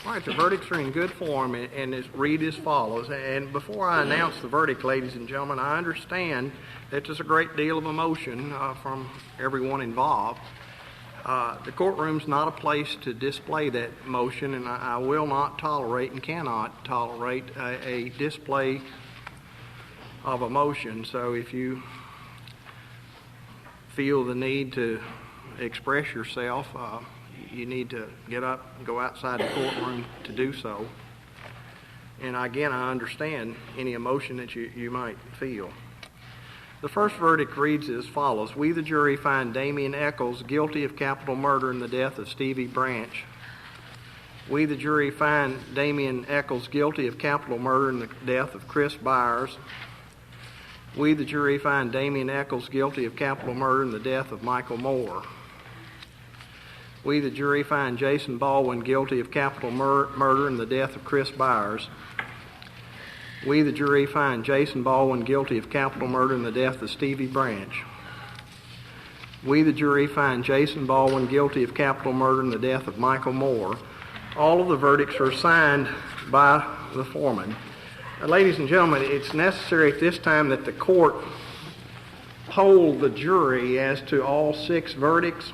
All right, the verdicts are in good form and read as follows. And before I announce the verdict, ladies and gentlemen, I understand that there's a great deal of emotion from everyone involved. The courtroom's not a place to display that emotion, and I will not tolerate and cannot tolerate a display of emotion. So if you feel the need to express yourself, you need to get up and go outside the courtroom to do so. And again, I understand any emotion that you might feel. The first verdict reads as follows. We, the jury, find Damien Echols guilty of capital murder in the death of Stevie Branch. We, the jury, find Damien Echols guilty of capital murder in the death of Chris Byers. We, the jury, find Damien Echols guilty of capital murder in the death of Michael Moore. We, the jury, find Jason Baldwin guilty of capital murder in the death of Chris Byers. We, the jury, find Jason Baldwin guilty of capital murder in the death of Stevie Branch. We, the jury, find Jason Baldwin guilty of capital murder in the death of Michael Moore. All of the verdicts are signed by the foreman. Ladies and gentlemen, it's necessary at this time that the court poll the jury as to all 6 verdicts.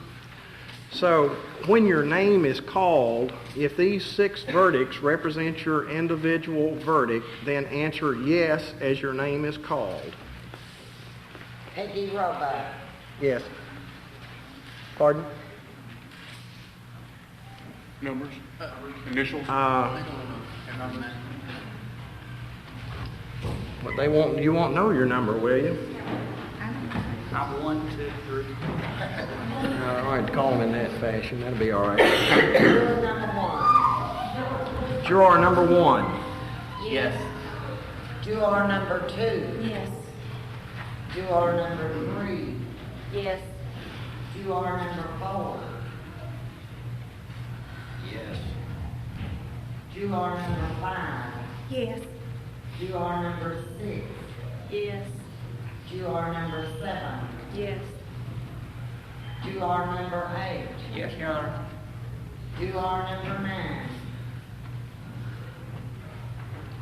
So when your name is called, if these 6 verdicts represent your individual verdict, then answer yes as your name is called. Peggy Roebuck. Yes. Pardon? Numbers? Initials? But you won't know your number, will you? I'm 1, 2, 3. All right, call them in that fashion. That'll be all right. Juror number 1. Juror number 1. Yes. Juror number 2. Yes. Juror number 3. Yes. Juror number 4. Yes. Juror number 5. Yes. Juror number 6. Yes. Juror number 7. Yes. Juror number 8. Yes, Your Honor. Juror number 9.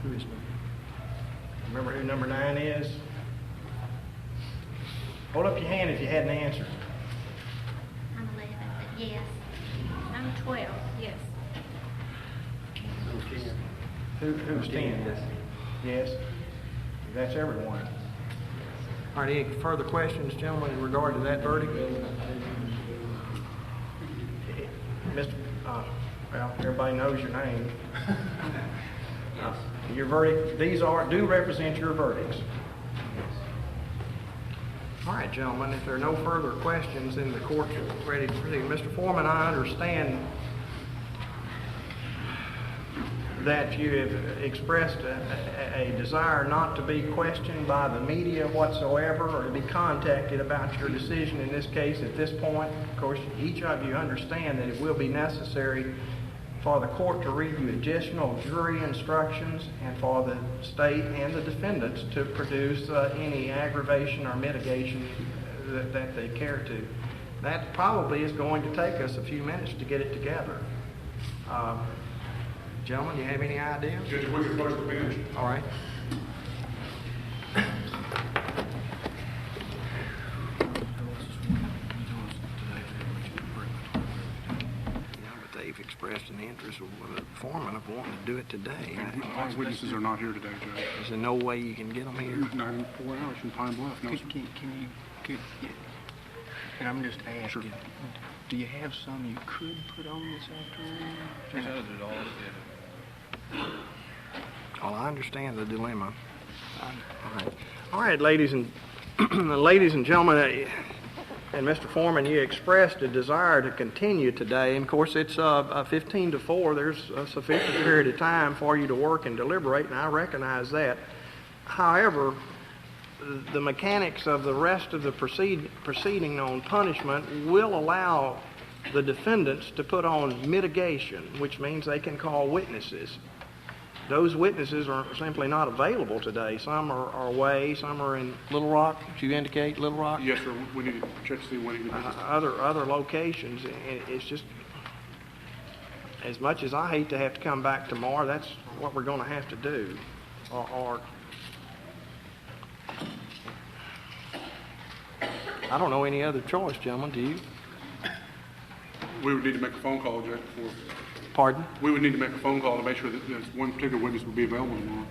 Who is? Remember who number 9 is? Hold up your hand if you had an answer. I'm 11, but yes. I'm 12, yes. Who's 10? Yes. That's everyone. All right, any further questions, gentlemen, in regard to that verdict? Well, everybody knows your name. Your verdict, these do represent your verdicts. All right, gentlemen, if there are no further questions, then the court's ready to proceed. Mr. Foreman, I understand that you have expressed a desire not to be questioned by the media whatsoever or to be contacted about your decision in this case at this point. Of course, each of you understand that it will be necessary for the court to read you additional jury instructions and for the state and the defendants to produce any aggravation or mitigation that they care to. That probably is going to take us a few minutes to get it together. Gentlemen, do you have any ideas? Judge, we can close the bench. All right. But they've expressed an interest with the foreman of wanting to do it today. All witnesses are not here today, Judge. Is there no way you can get them here? 94 hours from Pine Bluff. No, sir. And I'm just asking, Sure. do you have some you could put on this afternoon? Well, I understand the dilemma. All right, ladies and ladies and gentlemen, and Mr. Foreman, you expressed a desire to continue today. And of course, it's 15 to 4. There's a sufficient period of time for you to work and deliberate, and I recognize that. However, the mechanics of the rest of the proceeding on punishment will allow the defendants to put on mitigation, which means they can call witnesses. Those witnesses are simply not available today. Some are away, some are in Little Rock. Did you indicate Little Rock? Yes, sir. We need to check to see when he was. Other locations. It's just as much as I hate to have to come back tomorrow, that's what we're gonna have to do. Or I don't know any other choice, gentlemen, do you? We would need to make a phone call, Jack, before, Pardon? we would need to make a phone call to make sure that this one particular witness would be available tomorrow.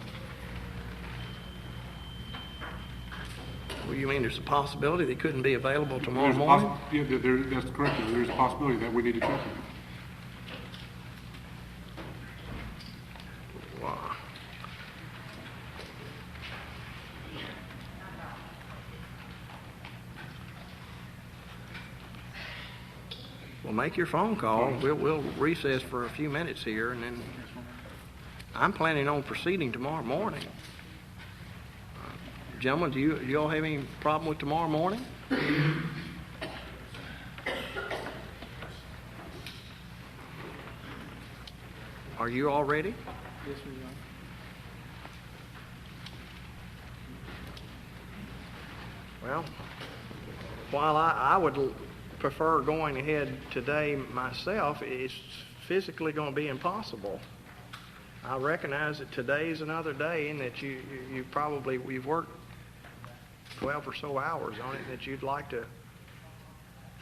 Well, you mean there's a possibility they couldn't be available tomorrow There's a morning? Yeah, that's correct. There's a possibility that we need to check it. Wow. Well, make your phone call. We'll recess for a few minutes here, and then I'm planning on proceeding tomorrow morning. Gentlemen, do you all have any problem with tomorrow morning? Are you all ready? Yes, we are. Well, while I would prefer going ahead today myself, it's physically going to be impossible. I recognize that today's another day and that you've worked 12 or so hours on it, and that you'd like to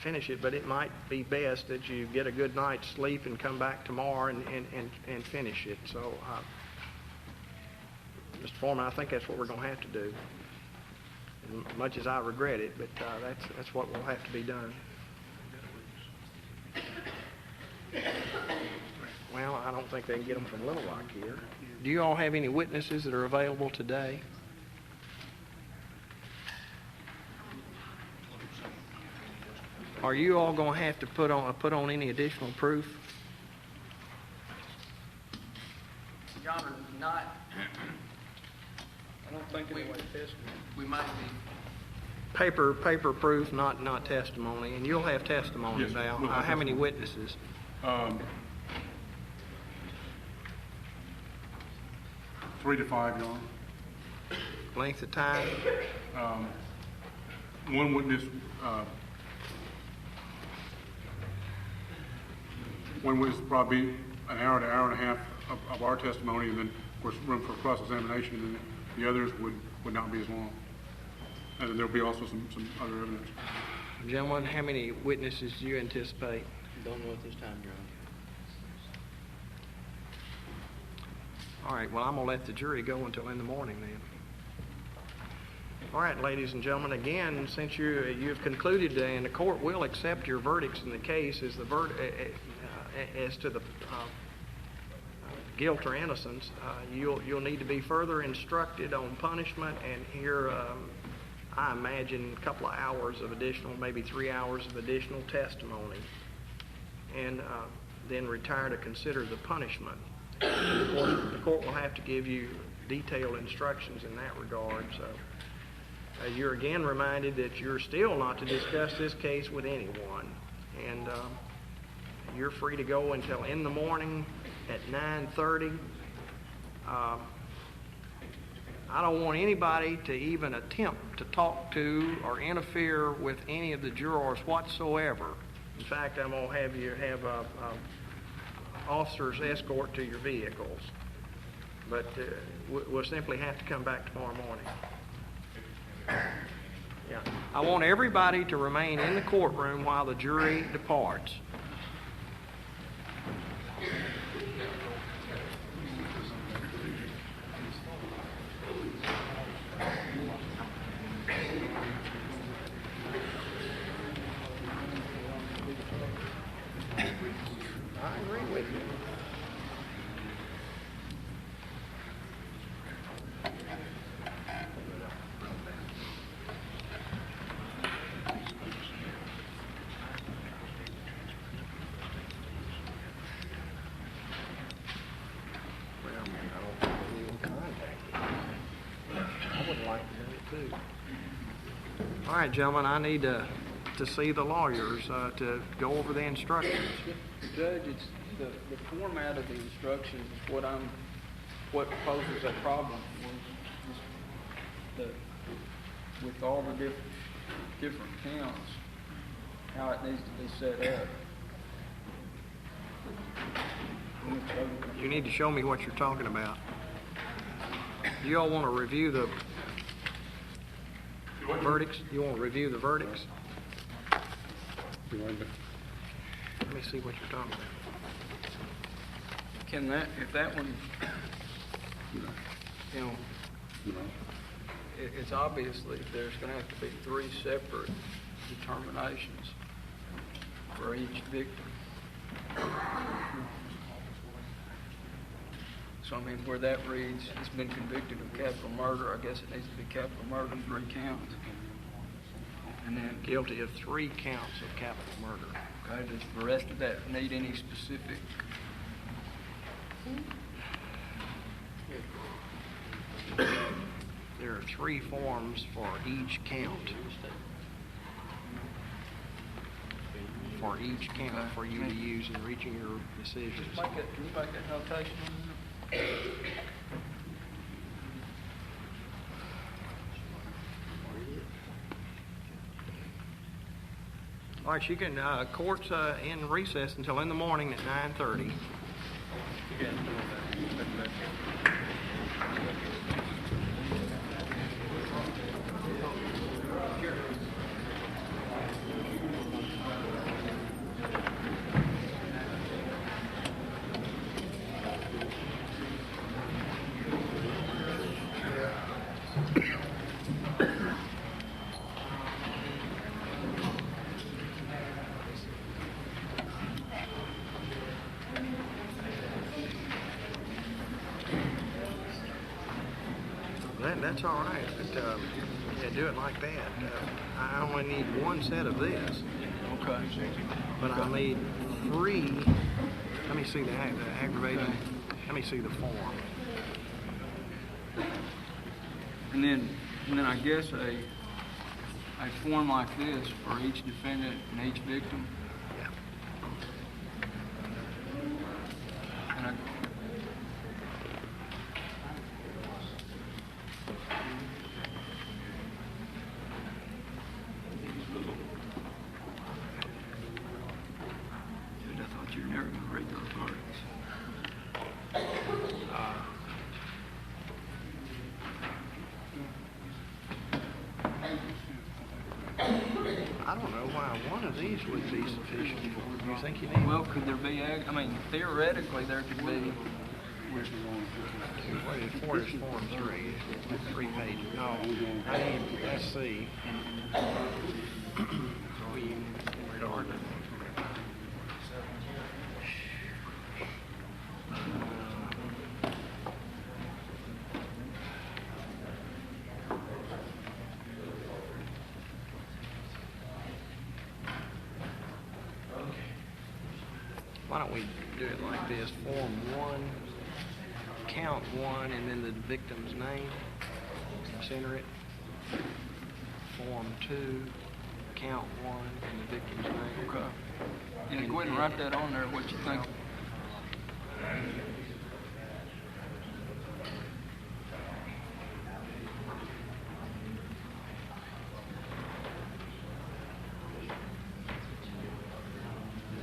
finish it, but it might be best that you get a good night's sleep and come back tomorrow and finish it. So, Mr. Foreman, I think that's what we're going to have to do. As much as I regret it, but that's what will have to be done. Well, I don't think they can get them from Little Rock here. Do you all have any witnesses that are available today? Are you all going to have to put on any additional proof? Your Honor, not, I don't think anyway testimony. We might be. Paper proof, not testimony, and you'll have testimony, Yes, Val. we'll have How many testimony. witnesses? 3 to 5, Your Honor. Length of time? One witness, probably an hour to hour and a half of our testimony, and then, of course, room for cross-examination, and then the others would not be as long. And then there'll be also some other evidence. Gentlemen, how many witnesses do you anticipate? Don't know at this time, Your Honor. All right, well, I'm going to let the jury go until in the morning then. All right, ladies and gentlemen, again, since you've concluded and the court will accept your verdicts in the case as to the guilt or innocence, you'll need to be further instructed on punishment and hear, I imagine, a couple of hours of additional, maybe 3 hours of additional testimony, and then retire to consider the punishment. The court will have to give you detailed instructions in that regard. So you're again reminded that you're still not to discuss this case with anyone, and you're free to go until in the morning at 9:30. I don't want anybody to even attempt to talk to or interfere with any of the jurors whatsoever. In fact, I'm going to have you have officers escort to your vehicles. But we'll simply have to come back tomorrow morning. Yeah. I want everybody to remain in the courtroom while the jury departs. I agree with you. Well, I don't think we will contact you. I would like to do it too. All right, gentlemen, I need to see the lawyers to go over the instructions. Judge, it's the format of the instructions is what poses a problem with all the different counts, how it needs to be set up. You need to show me what you're talking about. Do you all want to review the verdicts? You want to review the verdicts? Let me see what you're talking about. Can that, if that one, you know, it's obviously, there's gonna have to be 3 separate determinations for each victim. So, I mean, where that reads, it's been convicted of capital murder, I guess it needs to be capital murder 3 counts. And then, Guilty of 3 counts of capital murder. okay, does the rest of that need any specific? There are 3 forms for each count. For each count for you to use in reaching your decisions. Can you make that notation on there? All right, you can, court's in recess until in the morning at 9:30. That's all right, but yeah, do it like that. I only need 1 set of this, Okay. but I need 3. Let me see the aggravating. Let me see the form. And then I guess a form like this for each defendant and each victim. Yeah. And I thought you were never going to read those verdicts. I don't know why 1 of these would be sufficient. You think you need? Well, could there be, I mean, theoretically there could be, What is Form 3? 3 pages. No, I need. Let's see. Why don't we do it like this? Form 1, count 1, and then the victim's name. Center it. Form 2, count 1, and the victim's name. okay. Yeah, go ahead and write that on there, what you think.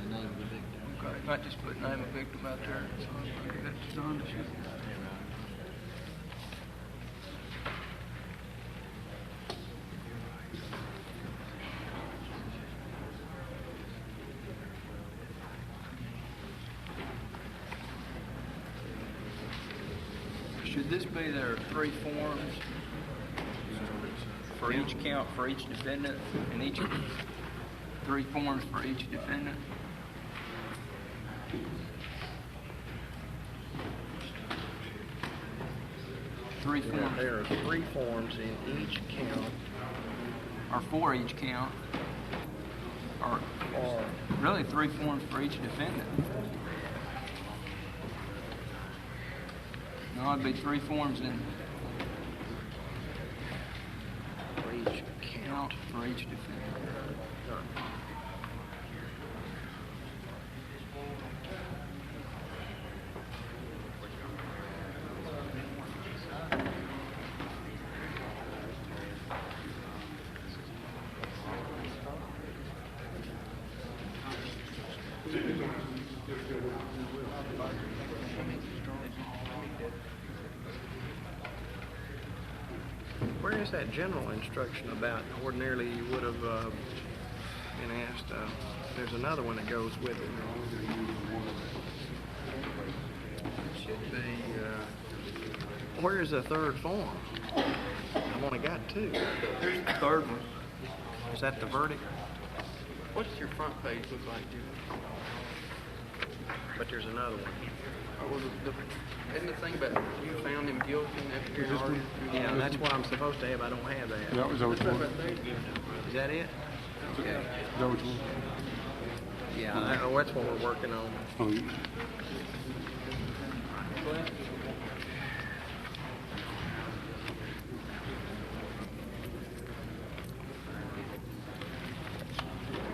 The name of the victim. Okay, not just put name of victim out there. So that's done. Should this be there are 3 forms for each count for each defendant and each 3 forms for each defendant? Three forms, There are 3 forms in each count, or for each count, or or really 3 forms for each defendant. No, it'd be 3 forms in for each count. count for each defendant. where is that general instruction about ordinarily you would have been asked? There's another one that goes with it. It should be, where is the third form? I've only got two. Here's the third one. Is that the verdict? What's your front page look like, Julie? But there's another one. Well, isn't the thing about you found him guilty and after hearing argument? Yeah, that's what I'm supposed to have. I don't have that. Yeah, is that what you want? Is that it? Okay. Is that what you want? Yeah, that's what we're working on. Oh, you- Well,